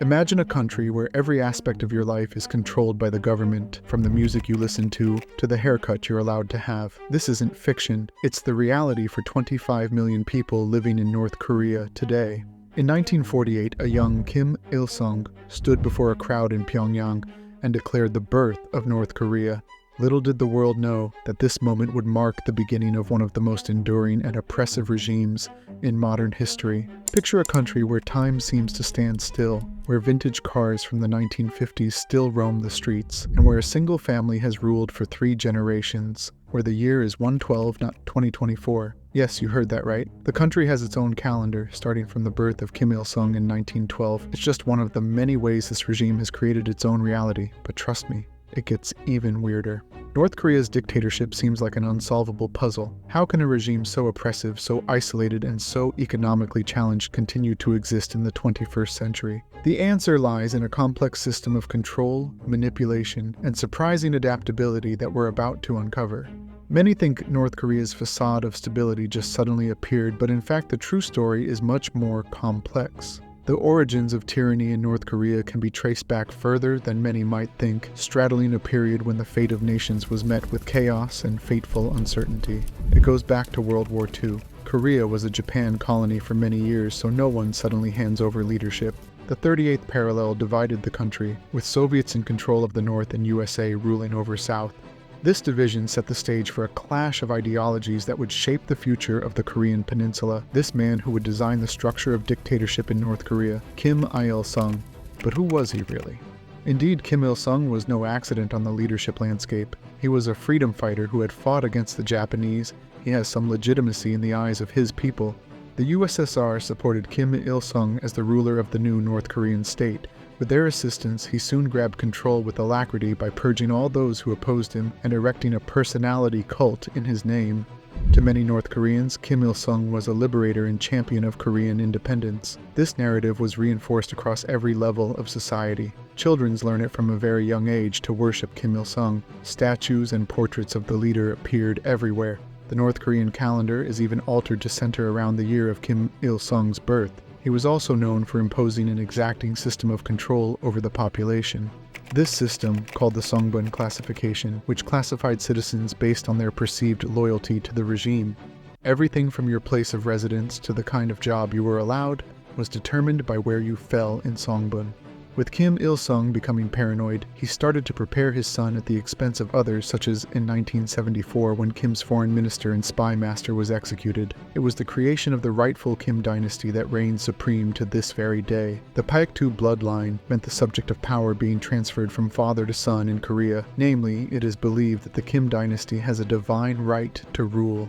Imagine a country where every aspect of your life is controlled by the government, from the music you listen to the haircut you're allowed to have. This isn't fiction, it's the reality for 25 million people living in North Korea today. In 1948, a young Kim Il-sung stood before a crowd in Pyongyang and declared the birth of North Korea. Little did the world know that this moment would mark the beginning of one of the most enduring and oppressive regimes in modern history. Picture a country where time seems to stand still, where vintage cars from the 1950s still roam the streets, and where a single family has ruled for 3 generations, where the year is 112, not 2024. Yes, you heard that right. The country has its own calendar, starting from the birth of Kim Il-sung in 1912. It's just one of the many ways this regime has created its own reality, but trust me, it gets even weirder. North Korea's dictatorship seems like an unsolvable puzzle. How can a regime so oppressive, so isolated, and so economically challenged continue to exist in the 21st century? The answer lies in a complex system of control, manipulation, and surprising adaptability that we're about to uncover. Many think North Korea's facade of stability just suddenly appeared, but in fact the true story is much more complex. The origins of tyranny in North Korea can be traced back further than many might think, straddling a period when the fate of nations was met with chaos and fateful uncertainty. It goes back to World War II. Korea was a Japan colony for many years, so no one suddenly hands over leadership. The 38th parallel divided the country, with Soviets in control of the North and USA ruling over South. This division set the stage for a clash of ideologies that would shape the future of the Korean peninsula. This man who would design the structure of dictatorship in North Korea, Kim Il-sung. But who was he really? Indeed, Kim Il-sung was no accident on the leadership landscape. He was a freedom fighter who had fought against the Japanese. He has some legitimacy in the eyes of his people. The USSR supported Kim Il-sung as the ruler of the new North Korean state. With their assistance, he soon grabbed control with alacrity by purging all those who opposed him and erecting a personality cult in his name. To many North Koreans, Kim Il-sung was a liberator and champion of Korean independence. This narrative was reinforced across every level of society. Children learn it from a very young age to worship Kim Il-sung. Statues and portraits of the leader appeared everywhere. The North Korean calendar is even altered to center around the year of Kim Il-sung's birth. He was also known for imposing an exacting system of control over the population. This system, called the Songun Classification, which classified citizens based on their perceived loyalty to the regime. Everything from your place of residence to the kind of job you were allowed was determined by where you fell in Songun. With Kim Il-sung becoming paranoid, he started to prepare his son at the expense of others, such as in 1974 when Kim's foreign minister and spy master was executed. It was the creation of the rightful Kim dynasty that reigns supreme to this very day. The Paektu bloodline meant the subject of power being transferred from father to son in Korea. Namely, it is believed that the Kim dynasty has a divine right to rule.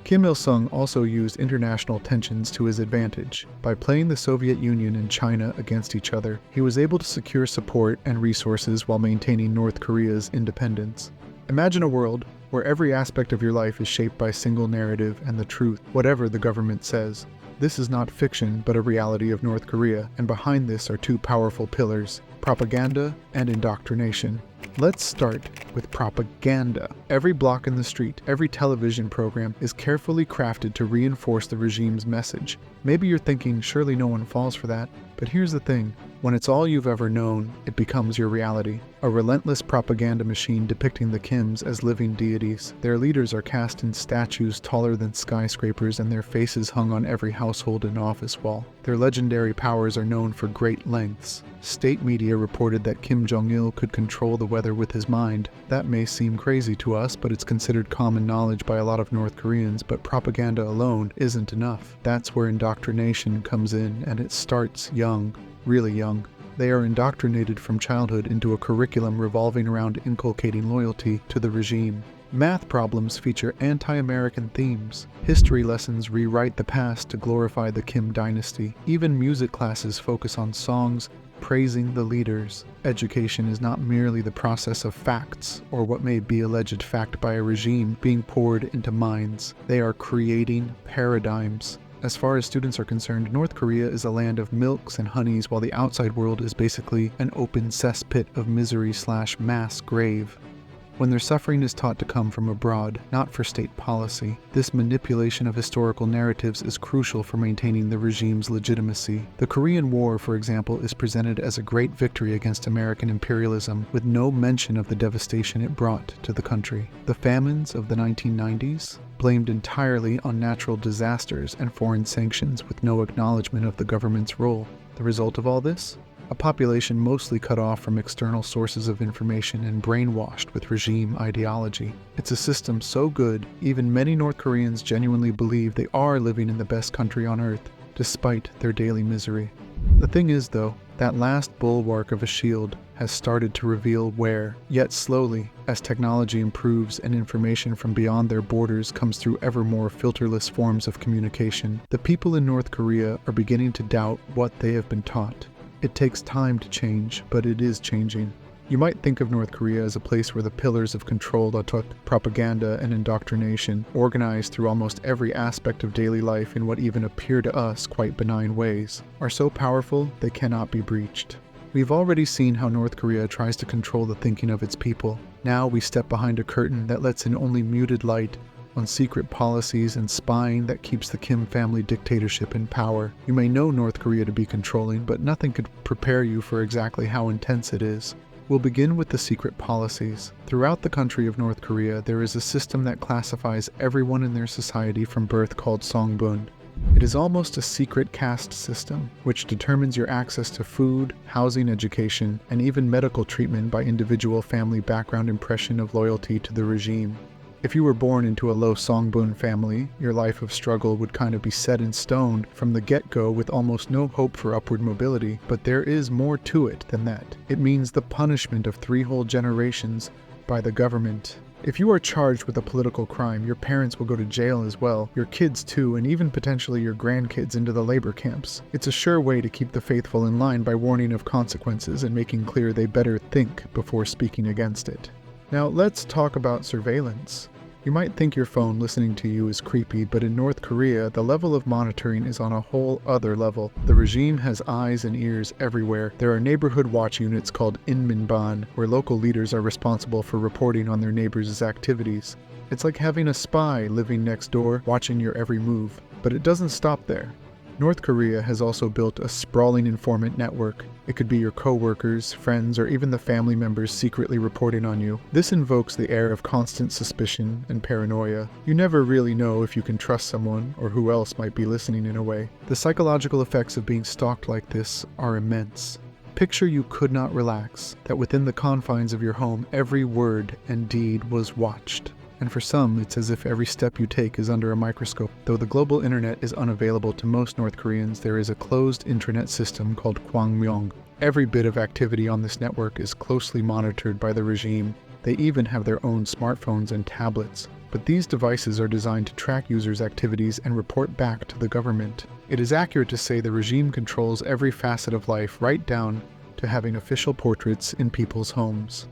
Kim Il-sung also used international tensions to his advantage. By playing the Soviet Union and China against each other, he was able to secure support and resources while maintaining North Korea's independence. Imagine a world where every aspect of your life is shaped by a single narrative and the truth, whatever the government says. This is not fiction, but a reality of North Korea, and behind this are 2 powerful pillars: propaganda and indoctrination. Let's start with propaganda. Every block in the street, every television program is carefully crafted to reinforce the regime's message. Maybe you're thinking, surely no one falls for that. But here's the thing. When it's all you've ever known, it becomes your reality. A relentless propaganda machine depicting the Kims as living deities. Their leaders are cast in statues taller than skyscrapers and their faces hung on every household and office wall. Their legendary powers are known for great lengths. State media reported that Kim Jong-il could control the weather with his mind. That may seem crazy to us, but it's considered common knowledge by a lot of North Koreans, but propaganda alone isn't enough. That's where indoctrination comes in, and it starts young. Really young. They are indoctrinated from childhood into a curriculum revolving around inculcating loyalty to the regime. Math problems feature anti-American themes. History lessons rewrite the past to glorify the Kim dynasty. Even music classes focus on songs praising the leaders. Education is not merely the process of facts, or what may be alleged fact by a regime being poured into minds. They are creating paradigms. As far as students are concerned, North Korea is a land of milks and honeys, while the outside world is basically an open cesspit of misery/mass grave. when their suffering is taught to come from abroad, not for state policy. This manipulation of historical narratives is crucial for maintaining the regime's legitimacy. The Korean War, for example, is presented as a great victory against American imperialism, with no mention of the devastation it brought to the country. The famines of the 1990s? Blamed entirely on natural disasters and foreign sanctions with no acknowledgement of the government's role. The result of all this? A population mostly cut off from external sources of information and brainwashed with regime ideology. It's a system so good, even many North Koreans genuinely believe they are living in the best country on earth, despite their daily misery. The thing is, though, that last bulwark of a shield has started to reveal where, yet slowly, as technology improves and information from beyond their borders comes through ever more filterless forms of communication, the people in North Korea are beginning to doubt what they have been taught. It takes time to change, but it is changing. You might think of North Korea as a place where the pillars of controlled propaganda and indoctrination, organized through almost every aspect of daily life in what even appear to us quite benign ways, are so powerful they cannot be breached. We've already seen how North Korea tries to control the thinking of its people. Now we step behind a curtain that lets in only muted light on secret policies and spying that keeps the Kim family dictatorship in power. You may know North Korea to be controlling, but nothing could prepare you for exactly how intense it is. We'll begin with the secret policies. Throughout the country of North Korea, there is a system that classifies everyone in their society from birth called Songun. It is almost a secret caste system, which determines your access to food, housing, education, and even medical treatment by individual family background impression of loyalty to the regime. If you were born into a low Songbun family, your life of struggle would kind of be set in stone from the get-go with almost no hope for upward mobility, but there is more to it than that. It means the punishment of 3 whole generations by the government. If you are charged with a political crime, your parents will go to jail as well, your kids too, and even potentially your grandkids into the labor camps. It's a sure way to keep the faithful in line by warning of consequences and making clear they better think before speaking against it. Now let's talk about surveillance. You might think your phone listening to you is creepy, but in North Korea, the level of monitoring is on a whole other level. The regime has eyes and ears everywhere. There are neighborhood watch units called Inminban, where local leaders are responsible for reporting on their neighbors' activities. It's like having a spy living next door, watching your every move. But it doesn't stop there. North Korea has also built a sprawling informant network. It could be your co-workers, friends, or even the family members secretly reporting on you. This invokes the air of constant suspicion and paranoia. You never really know if you can trust someone or who else might be listening in a way. The psychological effects of being stalked like this are immense. Picture you could not relax, that within the confines of your home every word and deed was watched. And for some, it's as if every step you take is under a microscope. Though the global internet is unavailable to most North Koreans, there is a closed intranet system called Kwangmyong. Every bit of activity on this network is closely monitored by the regime. They even have their own smartphones and tablets. But these devices are designed to track users' activities and report back to the government. It is accurate to say the regime controls every facet of life, right down to having official portraits in people's homes.